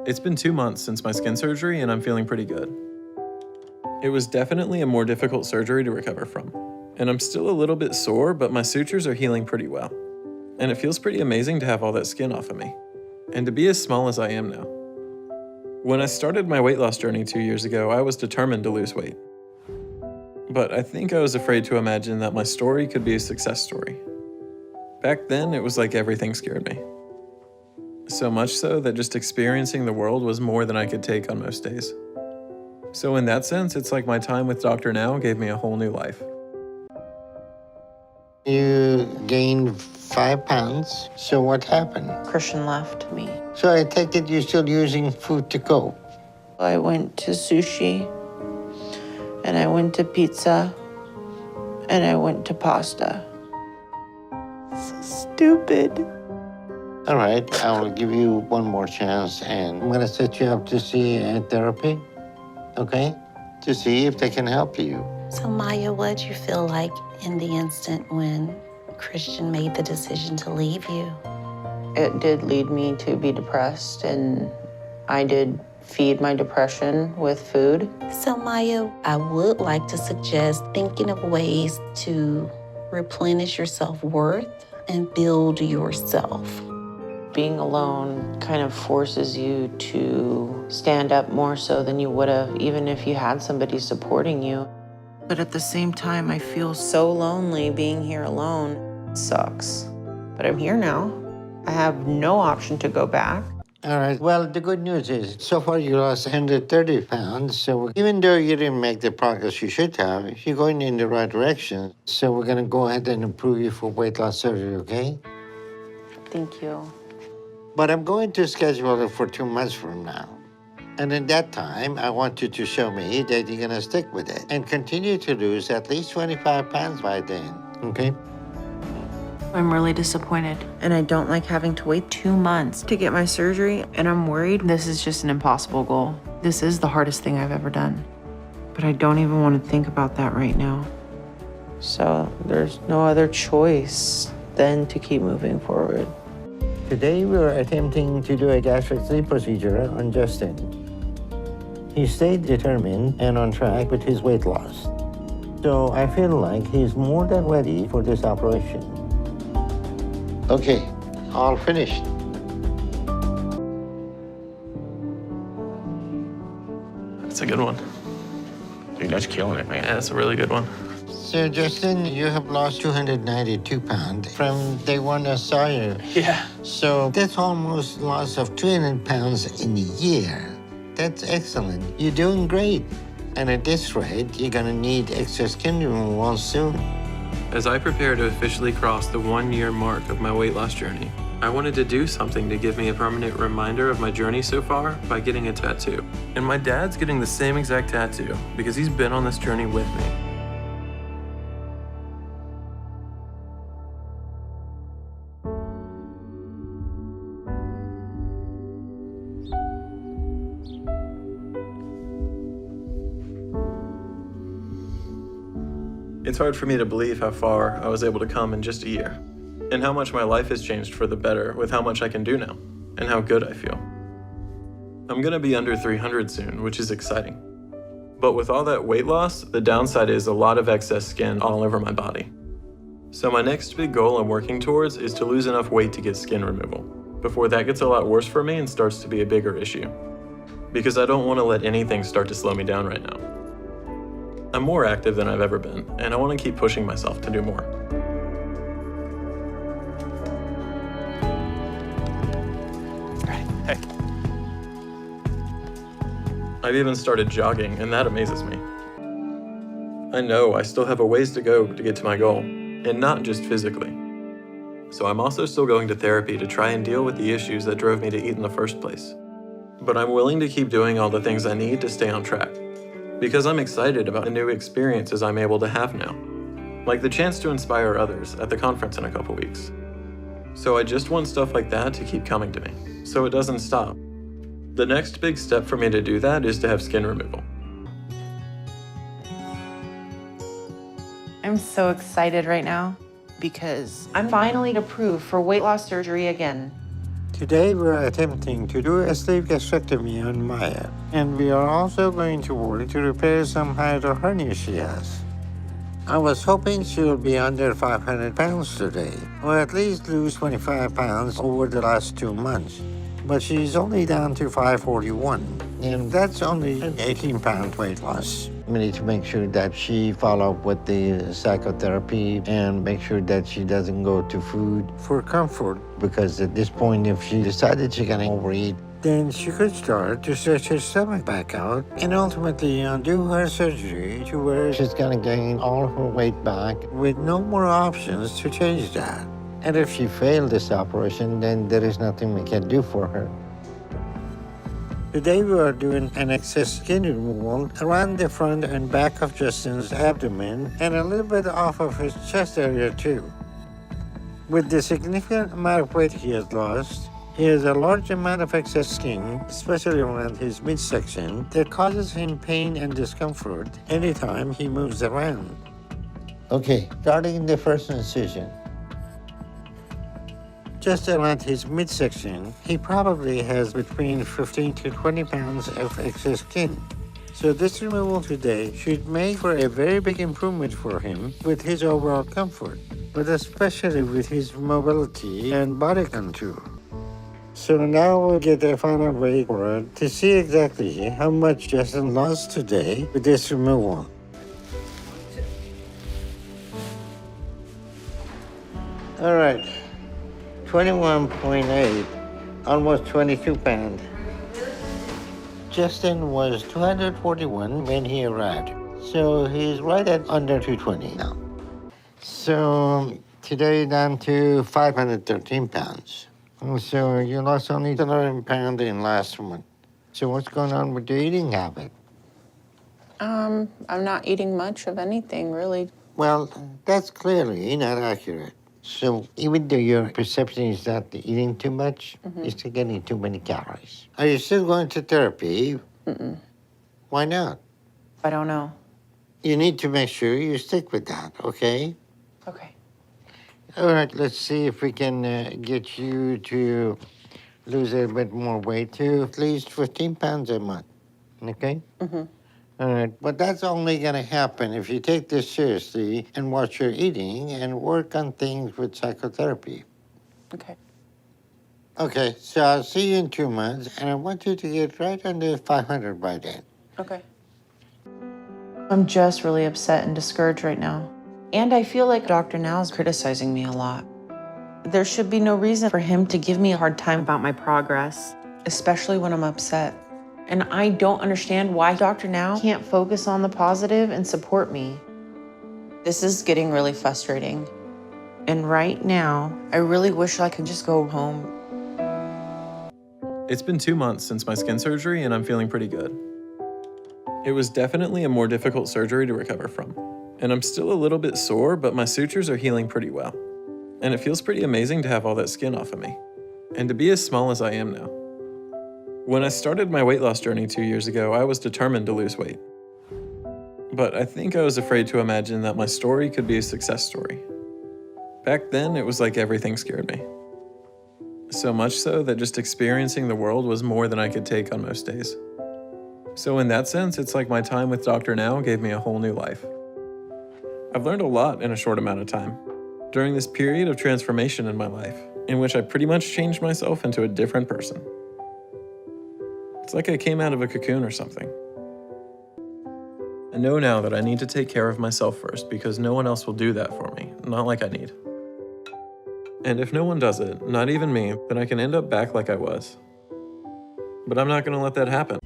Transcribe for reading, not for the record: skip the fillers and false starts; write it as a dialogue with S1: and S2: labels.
S1: It's been 2 months since my skin surgery and I'm feeling pretty good. It was definitely a more difficult surgery to recover from. And I'm still a little bit sore, but my sutures are healing pretty well. And it feels pretty amazing to have all that skin off of me. And to be as small as I am now. When I started my weight loss journey 2 years ago, I was determined to lose weight. But I think I was afraid to imagine that my story could be a success story. Back then, it was like everything scared me. So much so that just experiencing the world was more than I could take on most days. So in that sense, it's like my time with Dr. Now gave me a whole new life.
S2: You gained 5 pounds, so what happened?
S3: Christian left me.
S2: So I take it you're still using food to cope?
S3: I went to sushi, and I went to pizza, and I went to pasta. So stupid.
S2: All right, I will give you one more chance, and I'm gonna set you up to see a therapy, okay? To see if they can help you.
S4: So Maya, what did you feel like in the instant when Christian made the decision to leave you?
S3: It did lead me to be depressed, and I did feed my depression with food.
S4: So Maya, I would like to suggest thinking of ways to replenish your self-worth and build yourself.
S3: Being alone kind of forces you to stand up more so than you would have, even if you had somebody supporting you. But at the same time, I feel so lonely being here alone. It sucks. But I'm here now. I have no option to go back.
S2: All right, well, the good news is, so far you lost 130 pounds, so even though you didn't make the progress you should have, you're going in the right direction. So we're gonna go ahead and approve you for weight loss surgery, okay?
S3: Thank you.
S2: But I'm going to schedule it for 2 months from now. And in that time, I want you to show me that you're gonna stick with it and continue to lose at least 25 pounds by then, okay?
S3: I'm really disappointed, and I don't like having to wait 2 months to get my surgery, and I'm worried this is just an impossible goal. This is the hardest thing I've ever done, but I don't even want to think about that right now. So there's no other choice than to keep moving forward.
S2: Today, we're attempting to do a gastric sleeve procedure on Justin. He stayed determined and on track with his weight loss. So I feel like he's more than ready for this operation. Okay, all finished.
S1: That's a good one.
S5: Dude, that's killing it, man.
S1: Yeah, that's a really good one.
S2: So, Justin, you have lost 292 pounds from day one I saw you.
S1: Yeah.
S2: So that's almost loss of 200 pounds in a year. That's excellent. You're doing great. And at this rate, you're gonna need extra skin removal soon.
S1: As I prepare to officially cross the 1-year mark of my weight loss journey, I wanted to do something to give me a permanent reminder of my journey so far by getting a tattoo. And my dad's getting the same exact tattoo because he's been on this journey with me. It's hard for me to believe how far I was able to come in just a year, and how much my life has changed for the better with how much I can do now, and how good I feel. I'm gonna be under 300 soon, which is exciting. But with all that weight loss, the downside is a lot of excess skin all over my body. So my next big goal I'm working towards is to lose enough weight to get skin removal, before that gets a lot worse for me and starts to be a bigger issue. Because I don't want to let anything start to slow me down right now. I'm more active than I've ever been, and I want to keep pushing myself to do more.
S5: Hey.
S1: I've even started jogging, and that amazes me. I know I still have a ways to go to get to my goal, and not just physically. So I'm also still going to therapy to try and deal with the issues that drove me to eat in the first place. But I'm willing to keep doing all the things I need to stay on track. Because I'm excited about the new experiences I'm able to have now, like the chance to inspire others at the conference in a couple weeks. So I just want stuff like that to keep coming to me, so it doesn't stop. The next big step for me to do that is to have skin removal.
S3: I'm so excited right now because I'm finally approved for weight loss surgery again.
S2: Today we're attempting to do a sleeve gastrectomy on Maya, and we are also going to work to repair some hiatal hernia she has. I was hoping she would be under 500 pounds today, or at least lose 25 pounds over the last 2 months. But she's only down to 541, and that's only an 18-pound weight loss. We need to make sure that she follow up with the psychotherapy and make sure that she doesn't go to food for comfort, because at this point, if she decided she's gonna overeat, then she could start to stretch her stomach back out and ultimately undo her surgery to where she's gonna gain all her weight back with no more options to change that. And if she failed this operation, then there is nothing we can do for her. Today we are doing an excess skin removal around the front and back of Justin's abdomen and a little bit off of his chest area too. With the significant amount of weight he has lost, he has a large amount of excess skin, especially around his midsection, that causes him pain and discomfort anytime he moves around. Okay, starting the first incision. Just around his midsection, he probably has between 15 to 20 pounds of excess skin. So this removal today should make for a very big improvement for him with his overall comfort, but especially with his mobility and body contour. So now we'll get a final weight for it to see exactly how much Justin lost today with this removal. All right. 21.8, almost 22 pounds. Justin was 241 when he arrived, so he's right at under 220 now. So today down to 513 pounds. So you lost only 11 pounds in last month. So what's going on with your eating habit?
S6: I'm not eating much of anything, really.
S2: Well, that's clearly not accurate. So even though your perception is not eating too much, you're still getting too many calories. Are you still going to therapy?
S6: Mm-mm.
S2: Why not?
S6: I don't know.
S2: You need to make sure you stick with that, okay?
S6: Okay.
S2: All right, let's see if we can get you to lose a bit more weight to at least 15 pounds a month, okay?
S6: Mm-hmm.
S2: All right, but that's only going to happen if you take this seriously and watch your eating and work on things with psychotherapy.
S6: Okay.
S2: Okay, so I'll see you in 2 months, and I want you to get right under 500 by then.
S6: Okay.
S3: I'm just really upset and discouraged right now. And I feel like Dr. Now is criticizing me a lot. There should be no reason for him to give me a hard time about my progress, especially when I'm upset. And I don't understand why Dr. Now can't focus on the positive and support me. This is getting really frustrating. And right now, I really wish I could just go home.
S1: It's been 2 months since my skin surgery, and I'm feeling pretty good. It was definitely a more difficult surgery to recover from. And I'm still a little bit sore, but my sutures are healing pretty well. And it feels pretty amazing to have all that skin off of me, and to be as small as I am now. When I started my weight loss journey 2 years ago, I was determined to lose weight. But I think I was afraid to imagine that my story could be a success story. Back then, it was like everything scared me. So much so that just experiencing the world was more than I could take on most days. So in that sense, it's like my time with Dr. Now gave me a whole new life. I've learned a lot in a short amount of time, during this period of transformation in my life, in which I pretty much changed myself into a different person. It's like I came out of a cocoon or something. I know now that I need to take care of myself first, because no one else will do that for me, not like I need. And if no one does it, not even me, then I can end up back like I was. But I'm not gonna let that happen.